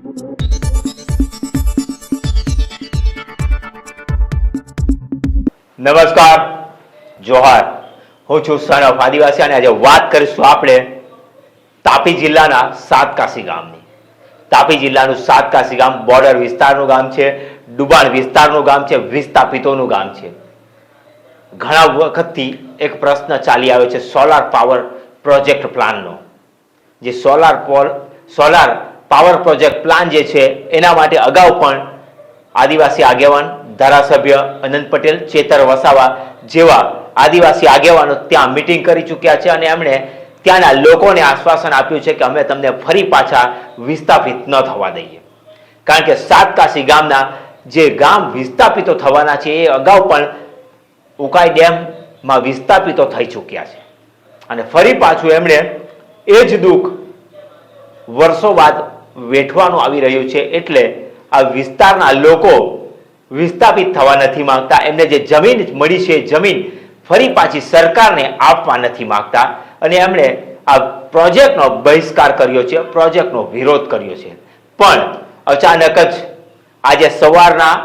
નમસ્કાર, જોહાર. હું છું સન ઓફ આદિવાસી અને આજે વાત કરીશું આપણે તાપી જિલ્લાના સાતકાશી ગામની. તાપી જિલ્લાનું સાતકાશી ગામ બોર્ડર વિસ્તારનું ગામ છે, ડુબાણ વિસ્તારનું ગામ છે, વિસ્થાપિતોનું ગામ છે. ઘણા વખતથી એક પ્રશ્ન ચાલી આવ્યો છે સોલાર પાવર પ્રોજેક્ટ પ્લાનનો. જે સોલાર પાવર પ્રોજેક્ટ પ્લાન જે છે એના માટે અગાઉ પણ આદિવાસી આગેવાન, ધારાસભ્ય અનંત પટેલ, ચેતર વસાવા જેવા આદિવાસી આગેવાનો ત્યાં મીટિંગ કરી ચૂક્યા છે અને એમણે ત્યાંના લોકોને આશ્વાસન આપ્યું છે કે અમે તમને ફરી પાછા વિસ્થાપિત ન થવા દઈએ. કારણ કે સાતકાશી ગામના જે ગામ વિસ્થાપિતો થવાના છે એ અગાઉ પણ ઉકાઈ ડેમમાં વિસ્થાપિતો થઈ ચૂક્યા છે અને ફરી પાછું એમણે એ જ દુઃખ વર્ષો બાદ વેઠવાનું આવી રહ્યું છે. એટલે આ વિસ્તારના લોકો વિસ્થાપિત થવા નથી માંગતા. એમને જે જમીન મળી છે જમીન ફરી પાછી સરકારને આપવા નથી માંગતા અને એમણે આ પ્રોજેક્ટનો બહિષ્કાર કર્યો છે, પ્રોજેક્ટનો વિરોધ કર્યો છે. પણ અચાનક જ આજે સવારના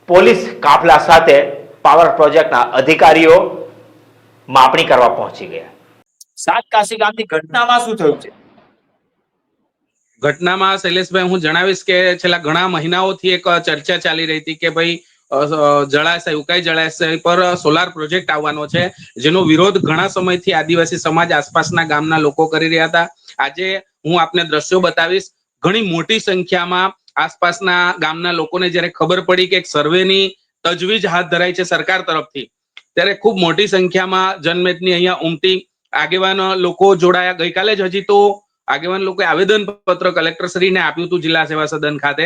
પોલીસ કાફલા સાથે પાવર પ્રોજેક્ટના અધિકારીઓ માપણી કરવા પહોંચી ગયા. સાતકાશી ગામની ઘટનામાં શું થયું છે? ઘટનામાં શૈલેષભાઈ હું જણાવીશ કે છેલ્લા ઘણા મહિનાઓથી એક ચર્ચા ચાલી રહી હતી કે ભાઈ જળાશય, ઉકાઈ જળાશય પર સોલાર પ્રોજેક્ટ આવવાનો છે, જેનો વિરોધ ઘણા સમયથી આદિવાસી સમાજ આસપાસના ગામના લોકો કરી રહ્યા હતા. આજે હું આપને દ્રશ્યો બતાવીશ. ઘણી મોટી સંખ્યામાં આસપાસના ગામના લોકોને જ્યારે ખબર પડી કે એક સર્વેની તજવીજ હાથ ધરાઈ છે સરકાર તરફથી, ત્યારે ખૂબ મોટી સંખ્યામાં જનમેદની અહીંયા ઉમટી આગેવાન લોકો જોડાયા. ગઈકાલે જ હજી તો આગેવાન લોકોએ આવેદન પત્ર કલેક્ટરશ્રીને આપ્યું હતું જિલ્લા સેવા સદન ખાતે.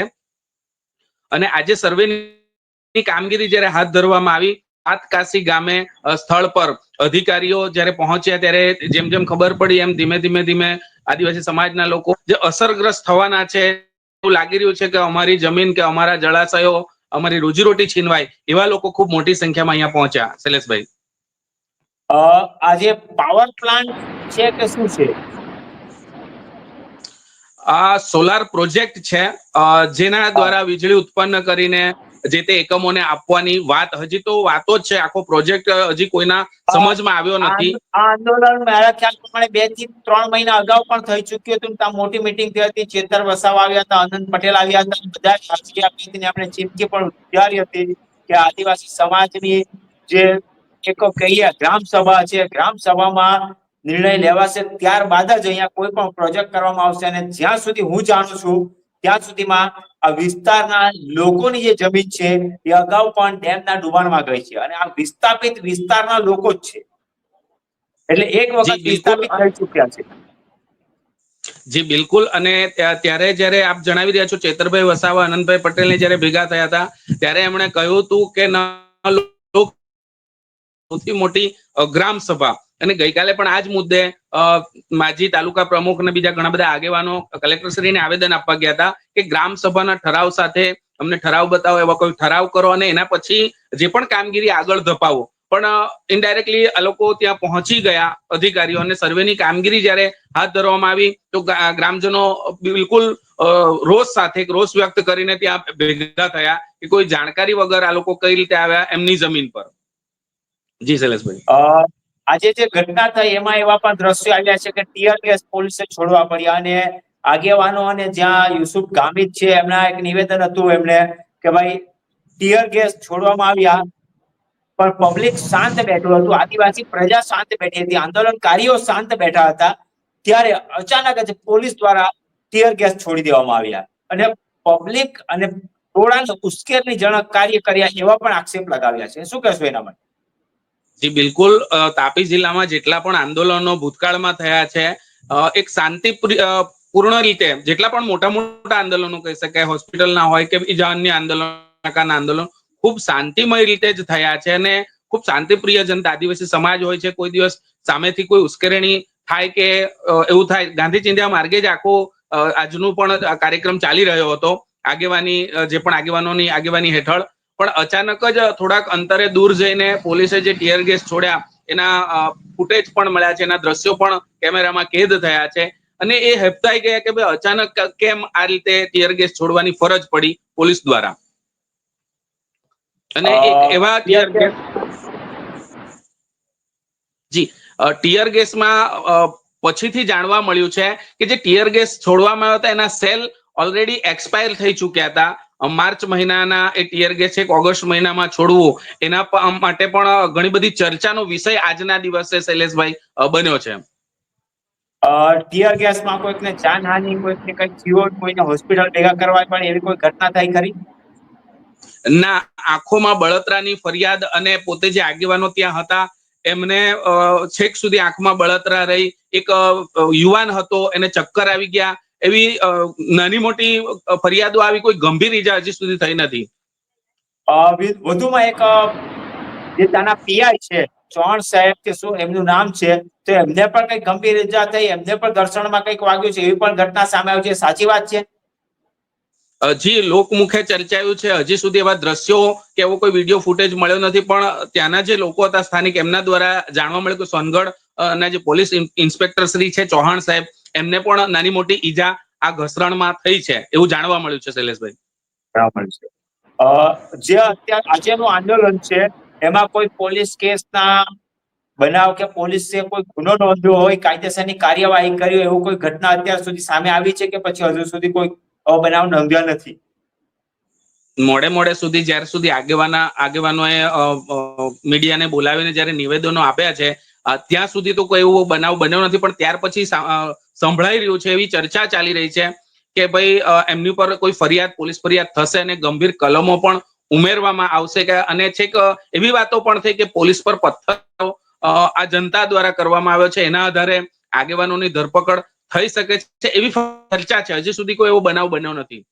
અને આજે સર્વેની કામગીરી જ્યારે હાથ ધરવામાં આવી, સાતકાશી ગામે સ્થળ પર અધિકારીઓ જ્યારે પહોંચ્યા ત્યારે જેમ જેમ ખબર પડી એમ ધીમે ધીમે આદિવાસી સમાજના લોકો જે અસરગ્રસ્ત થવાના છે એવું લાગી રહ્યું છે કે અમારી જમીન કે અમારા જળાશયો, અમારી રોજીરોટી છીનવાય, એવા લોકો ખૂબ મોટી સંખ્યામાં અહીંયા પહોંચ્યા. શૈલેષભાઈ, આજે પાવર પ્લાન્ટ છે કે શું છે? આ સોલાર પ્રોજેક્ટ છે જેના દ્વારા વીજળી ઉત્પન્ન કરીને જે તે એકમોને આપવાની વાત, હજી તો વાતો જ છે, આખો પ્રોજેક્ટ હજી કોઈના સમજમાં આવ્યો નથી. આ આંદોલન મારા ખ્યાલ પ્રમાણે 2 થી 3 મહિના અગાઉ પણ થઈ ચૂક્યું હતું. ત્યાં મોટી મીટિંગ થઈ હતી, ચેતર વસાવા આવ્યા હતા, અનંત પટેલ આવ્યા હતા, બધા રાજકીય વ્યક્તિને આપણે ચીમકી પણ ઉચ્ચારી હતી કે આદિવાસી સમાજની જે એક કહીએ ગ્રામ સભા છે, ગ્રામ સભામાં નિર્ણય લેવાશે ત્યારબાદ જ અહીંયા કોઈ પણ પ્રોજેક્ટ કરવામાં આવશે. અને જ્યાં સુધી હું જાણું છું ત્યાં સુધીમાં આ વિસ્તારના લોકોની જે જમીન છે એ અગાઉ પણ ડેમના ડુબાણમાં ગઈ છે અને આ વિસ્થાપિત વિસ્તારના લોકો જ છે, એટલે એક વખત વિસ્થાપિત થઈ ચૂક્યા છે. જી બિલકુલ. અને ત્યારે જ્યારે આપ જણાવી રહ્યા છો ચેતરભાઈ વસાવા, આનંદભાઈ પટેલને જ્યારે ભેગા થયા હતા ત્યારે એમણે કહ્યું હતું કે સૌથી મોટી ગ્રામ સભા, અને ગઈકાલે પણ આ જ મુદ્દે માજી તાલુકા પ્રમુખ અને બીજા ઘણા બધા આગેવાનો કલેક્ટરશ્રીને આવેદન આપવા ગયા હતા કે ગ્રામ સભાના ઠરાવ સાથે અમને ઠરાવ બતાવો, એવા કોઈ ઠરાવ કરો અને એના પછી જે પણ કામગીરી આગળ ધપાવો. પણ ઇનડાયરેક્ટલી આ લોકો ત્યાં પહોંચી ગયા અધિકારીઓ, અને સર્વેની કામગીરી જ્યારે હાથ ધરવામાં આવી તો ગ્રામજનો બિલકુલ રોષ સાથે રોષ વ્યક્ત કરીને ત્યાં ભેગા થયા કે કોઈ જાણકારી વગર આ લોકો કઈ રીતે આવ્યા એમની જમીન પર. જી શૈલેષભાઈ, આજે જે ઘટના થઈ એમાં એવા પણ દ્રશ્યો આવ્યા છે કે ટીયર ગેસ પોલીસે છોડવા પડ્યા અને આગેવાનો અને જ્યાં યુસુફ ગામિત છે એમના એક નિવેદન હતું એમને કે ભાઈ ટીયર ગેસ છોડવામાં આવ્યા પણ પબ્લિક શાંત બેઠું હતું, આદિવાસી પ્રજા શાંત બેઠી હતી, આંદોલનકારીઓ શાંત બેઠા હતા, ત્યારે અચાનક જ પોલીસ દ્વારા ટીયર ગેસ છોડી દેવામાં આવ્યા અને પબ્લિક અને ટોળાને ઉશ્કેરણીજનક કાર્ય કર્યા એવા પણ આક્ષેપ લગાવ્યા છે. શું કહેશો એના માટે? જી બિલકુલ. તાપી જિલ્લામાં જેટલા પણ આંદોલનો ભૂતકાળમાં થયા છે, એક શાંતિપૂર્ણ રીતે જેટલા પણ મોટા મોટા આંદોલનો કહી શકાય, હોસ્પિટલના હોય કે બીજા અન્ય આંદોલન ખૂબ શાંતિમય રીતે જ થયા છે અને ખૂબ શાંતિપ્રિય જનતા આદિવાસી સમાજ હોય છે. કોઈ દિવસ સામેથી કોઈ ઉશ્કેરણી થાય કે એવું થાય, ગાંધી ચિંધ્યા માર્ગે જ આખો આજનું પણ કાર્યક્રમ ચાલી રહ્યો હતો આગેવાની જે પણ આગેવાનોની આગેવાની હેઠળ. પણ અચાનક જ થોડાક અંતરે દૂર જઈને પોલીસે જે ટીયર ગેસ છોડ્યા એના ફૂટેજ પણ મળ્યા છે, એના દ્રશ્યો પણ કેમેરામાં કેદ થયા છે. અને એ હેપતાઈ ગયા કે ભાઈ અચાનક કેમ આ રીતે ટીયર ગેસ છોડવાની ફરજ પડી પોલીસ દ્વારા. અને એવા ટીયર ગેસ ટીયર ગેસમાં પછીથી જાણવા મળ્યું છે કે જે ટીયર ગેસ છોડવામાં આવ્યા હતા એના સેલ ઓલરેડી એક્સપાયર થઈ ચૂક્યા હતા. માર્ચ મહિનાના એ ટીયર ગેસ એક ઓગસ્ટ મહિનામાં છોડવું એના માટે પણ ઘણી બધી ચર્ચાનો વિષય આજના દિવસે શૈલેષભાઈ બન્યો છે. ટીયર ગેસમાં કોઈકને જાનહાનિ, કોઈકને કઈક થયું, કોઈને હોસ્પિટલ ભેગા કરવા પડે એવી કોઈ ઘટના થઈ ખરી? ના, આંખોમાં બળતરાની ફરિયાદ અને પોતે જે આગેવાનો ત્યાં હતા એમને છેક સુધી આંખમાં બળતરા રહી. એક યુવાન હતો એને ચક્કર આવી ગયા. એવી નાની મોટી ફરિયાદો આવી, કોઈ ગંભીર ઈજા હજી સુધી થઈ નથી. વધુમાં એક જે ત્યાંના પીઆઈ છે ચૌહાણ સાહેબ કે શું એમનું નામ છે, તો એમને પણ કઈ ગંભીર ઈજા થઈ, એમને પણ ઘર્ષણમાં કઈક વાગ્યું છે એવી પણ ઘટના સામે આવી છે. સાચી વાત છે? હજી લોકમુખે ચર્ચાયું છે. હજી સુધી એવા દ્રશ્યો કે એવો કોઈ વિડીયો ફૂટેજ મળ્યો નથી, પણ ત્યાંના જે લોકો હતા સ્થાનિક એમના દ્વારા જાણવા મળ્યું કે સોનગઢ ના જે પોલીસ ઇન્સ્પેક્ટર શ્રી છે ચૌહાણ સાહેબ, એમને પણ નાની મોટી ઈજા આ ઘસરણમાં થઈ છે એવું જાણવા મળ્યું છે શૈલેષભાઈ. બરાબર છે. જે અત્યારે આજેનું આંદોલન છે એમાં કોઈ પોલીસ કેસના બનાવ કે પોલીસે કોઈ ગુનો નોંધ્યો હોય, કાયદેસરની કાર્યવાહી કરી એવું કોઈ ઘટના અત્યાર સુધી સામે આવી છે કે પછી હજુ સુધી કોઈ બનાવ નોંધ્યો નથી? મોડે સુધી જ્યાર સુધી આગેવાનોએ મીડિયાને બોલાવીને જ્યારે નિવેદનો આપ્યા છે ત્યાં સુધી તો કોઈ એવો બનાવ બન્યો નથી. પણ ત્યાર પછી સંભળાઈ રહ્યું છે, એવી ચર્ચા ચાલી રહી છે કે ભાઈ એમની પર કોઈ પોલીસ ફરિયાદ થશે અને ગંભીર કલમો પણ ઉમેરવામાં આવશે કે અને છેક એવી વાતો પણ થઈ કે પોલીસ પર પથ્થર આ જનતા દ્વારા કરવામાં આવ્યો છે, એના આધારે આગેવાનોની ધરપકડ થઈ શકે છે એવી ચર્ચા છે. હજી સુધી કોઈ એવો બનાવ બન્યો નથી.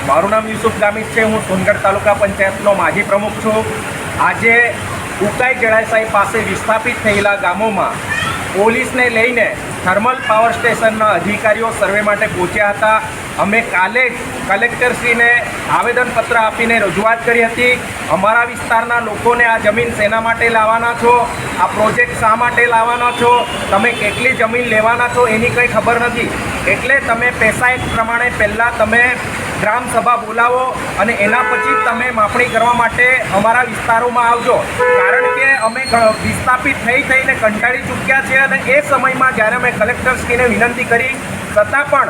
મારું નામ યુસુફ ગામિત છે. હું સોનગઢ તાલુકા પંચાયતનો માજી પ્રમુખ છું. આજે ઉકાઈ જળાશય પાસે વિસ્થાપિત થયેલા ગામોમાં પોલીસને લઈને થર્મલ પાવર સ્ટેશનના અધિકારીઓ સર્વે માટે પહોંચ્યા હતા. અમે કાલે જ કલેક્ટરશ્રીને આવેદનપત્ર આપીને રજૂઆત કરી હતી. અમારા વિસ્તારના લોકોને આ જમીન શેના માટે લાવવાના છો, આ પ્રોજેક્ટ શા માટે લાવવાના છો, તમે કેટલી જમીન લેવાના છો એની કંઈ ખબર નથી. એટલે તમે પૈસા એક પ્રમાણે પહેલાં તમે ગ્રામ સભા બોલાવો અને એના પછી તમે માપણી કરવા માટે અમારા વિસ્તારોમાં આવજો. કારણ કે અમે વિસ્થાપિત થઈને કંટાળી ચૂક્યા છે અને એ સમયમાં જ્યારે અમે કલેક્ટરશ્રીને વિનંતી કરી છતાં પણ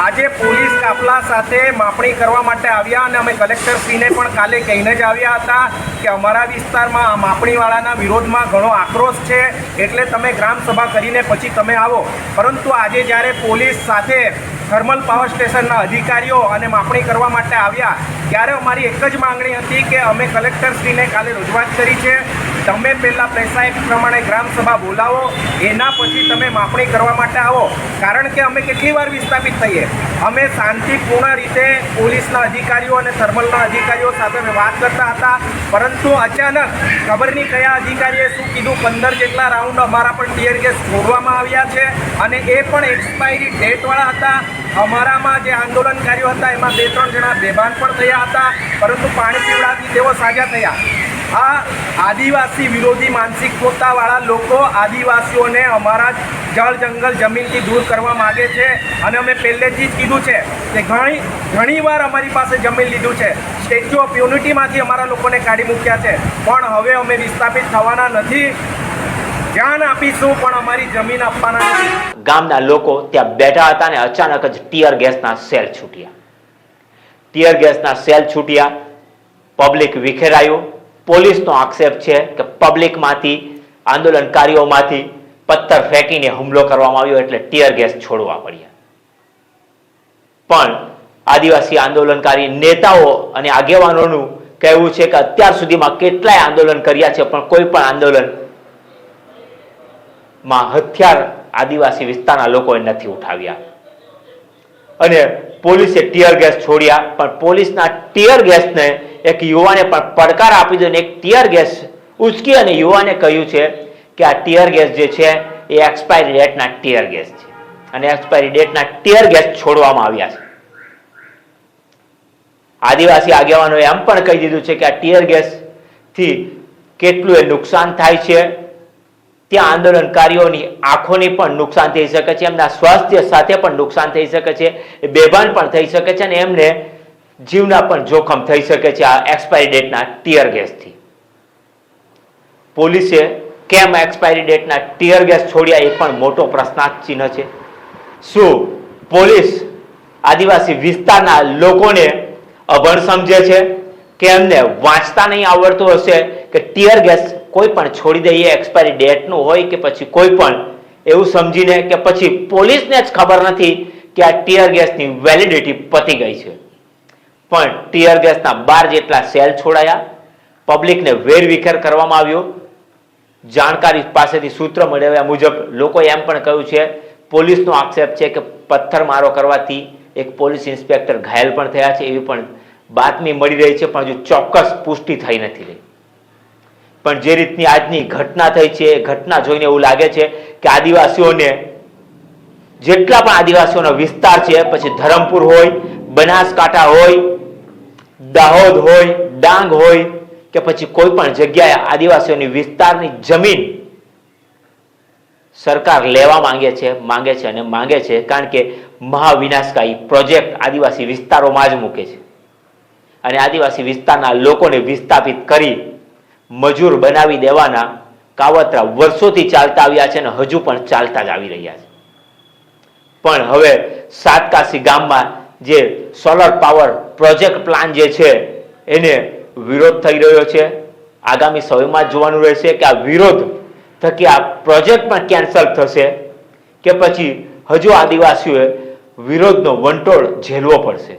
આજે પોલીસ કાફલા સાથે માપણી કરવા માટે આવ્યા અને અમે કલેક્ટરશ્રીને પણ કાલે કહીને જ આવ્યા હતા કે અમારા વિસ્તારમાં આ માપણીવાળાના વિરોધમાં ઘણો આક્રોશ છે, એટલે તમે ગ્રામસભા કરીને પછી તમે આવો. પરંતુ આજે જ્યારે પોલીસ સાથે થર્મલ પાવર સ્ટેશનના અધિકારીઓ અને માપણી કરવા માટે આવ્યા ત્યારે અમારી એક જ માંગણી હતી કે અમે કલેક્ટરશ્રીને કાલે રજૂઆત કરી છે, તમે પહેલાં પૈસા એક પ્રમાણે ગ્રામસભા બોલાવો, એના પછી તમે માપણી કરવા માટે આવો. કારણ કે અમે કેટલી વાર વિસ્થાપિત થઈએ, અમે શાંતિપૂર્ણ રીતે પોલીસના અધિકારીઓ અને થર્મલના અધિકારીઓ સાથે વાત કરતા હતા, પરંતુ અચાનક ખબર નહીં કયા અધિકારીએ શું કીધું, 15 જેટલા રાઉન્ડ અમારા પણ ટીયર ગેસ છોડવામાં આવ્યા છે અને એ પણ એક્સપાયરી ડેટવાળા હતા. અમારામાં જે આંદોલનકારીઓ હતા એમાં 2-3 જણા બેભાન પણ થયા હતા, પરંતુ પાણી પીવડાથી તેઓ સાજા થયા. આ આદિવાસી વિરોધી માનસિકતાવાળા લોકો આદિવાસીઓને અમારા જળ જંગલ જમીનથી દૂર કરવા માગે છે અને અમે પહેલેથી જ કીધું છે કે ઘણી વાર અમારી પાસે જમીન લીધું છે, સ્ટેચ્યુ ઓફ યુનિટીમાંથી અમારા લોકોને કાઢી મૂક્યા છે, પણ હવે અમે વિસ્થાપિત થવાના નથી. જાન આપીશું પણ અમારી જમીન આપવાના નથી. ગામના લોકો ત્યાં બેઠા હતા અને અચાનક જ ટીયર ગેસના સેલ છૂટ્યા. ટીયર ગેસના સેલ છૂટ્યા, પબ્લિક વિખેરાયું. પોલીસનો આક્ષેપ છે કે પબ્લિકમાંથી, આંદોલનકારીઓમાંથી પથ્થર ફેંકીને હુમલો કરવામાં આવ્યો એટલે ટીયર ગેસ છોડવા પડ્યા. પણ આદિવાસી આંદોલનકારી નેતાઓ અને આગેવાનોનું કહેવું છે કે અત્યાર સુધીમાં કેટલાય આંદોલન કર્યા છે પણ કોઈ પણ આંદોલનમાં હથિયાર આદિવાસી વિસ્તારના લોકોએ નથી ઉઠાવ્યા. અને પોલીસે ટીયર ગેસ છોડ્યા, પણ પોલીસના ટીયર ગેસને એક યુવાને પણ પડકાર આપી દીધો અને એક ટીયર ગેસ ઉચકી અને યુવાને કહ્યું છે કે આ ટીયર ગેસ જે છે એ એક્સપાયરી ડેટના ટીયર ગેસ છે અને એક્સપાયરી ડેટના ટીયર ગેસ છોડવામાં આવ્યા છે. આદિવાસી આગેવાનોએ એમ પણ કહી દીધું છે કે આ ટીયર ગેસ થી કેટલું એ નુકસાન થાય છે ત્યાં આંદોલનકારીઓની આંખોની પણ નુકસાન થઈ શકે છે, એમના સ્વાસ્થ્ય સાથે પણ નુકસાન થઈ શકે છે, એ બેભાન પણ થઈ શકે છે અને એમને જીવના પણ જોખમ થઈ શકે છે આ એક્સપાયરી ડેટના ટીયર ગેસથી. પોલીસે કેમ એક્સપાયરી ડેટના ટીયર ગેસ છોડ્યા એ પણ મોટો પ્રશ્નાર્થ ચિહ્ન છે. શું પોલીસ આદિવાસી વિસ્તારના લોકોને અભણ સમજે છે કે એમને વાંચતા નહીં આવડતું હશે કે ટીયર ગેસ કોઈ પણ છોડી દઈએ એક્સપાયરી ડેટનું હોય કે પછી કોઈ પણ એવું સમજીને કે પછી પોલીસને જ ખબર નથી કે આ ટીયર ગેસની વેલિડિટી પતી ગઈ છે. પણ ટીયર ગેસના 12 જેટલા સેલ છોડાયા, પબ્લિકને વેરવિખેર કરવામાં આવ્યો. જાણકારી પાસેથી સૂત્ર મળ્યા મુજબ લોકોએ એમ પણ કહ્યું છે, પોલીસનો આક્ષેપ છે કે પથ્થરમારો કરવાથી એક પોલીસ ઇન્સ્પેક્ટર ઘાયલ પણ થયા છે, એવી પણ બાતમી મળી રહી છે, પણ હજુ ચોક્કસ પુષ્ટિ થઈ નથી રહી. પણ જે રીતની આજની ઘટના થઈ છે એ ઘટના જોઈને એવું લાગે છે કે આદિવાસીઓને, જેટલા પણ આદિવાસીઓનો વિસ્તાર છે, પછી ધરમપુર હોય, બનાસકાંઠા હોય, દાહોદ હોય, ડાંગ હોય કે પછી કોઈ પણ જગ્યાએ આદિવાસીઓની વિસ્તારની જમીન સરકાર લેવા માંગે છે અને માંગે છે, કારણ કે મહાવિનાશકારી પ્રોજેક્ટ આદિવાસી વિસ્તારોમાં જ મૂકે છે અને આદિવાસી વિસ્તારના લોકોને વિસ્થાપિત કરી મજૂર બનાવી દેવાના કાવતરા વર્ષોથી ચાલતા આવ્યા છે અને હજુ પણ ચાલતા જ આવી રહ્યા છે. પણ હવે સાતકાસી ગામમાં જે સોલર પાવર પ્રોજેક્ટ પ્લાન જે છે એને વિરોધ થઈ રહ્યો છે. આગામી સમયમાં જોવાનું રહેશે કે આ વિરોધ થકી આ પ્રોજેક્ટ પણ કેન્સલ થશે કે પછી હજુ આદિવાસીઓએ વિરોધનો વંટોળ ઝેલવો પડશે.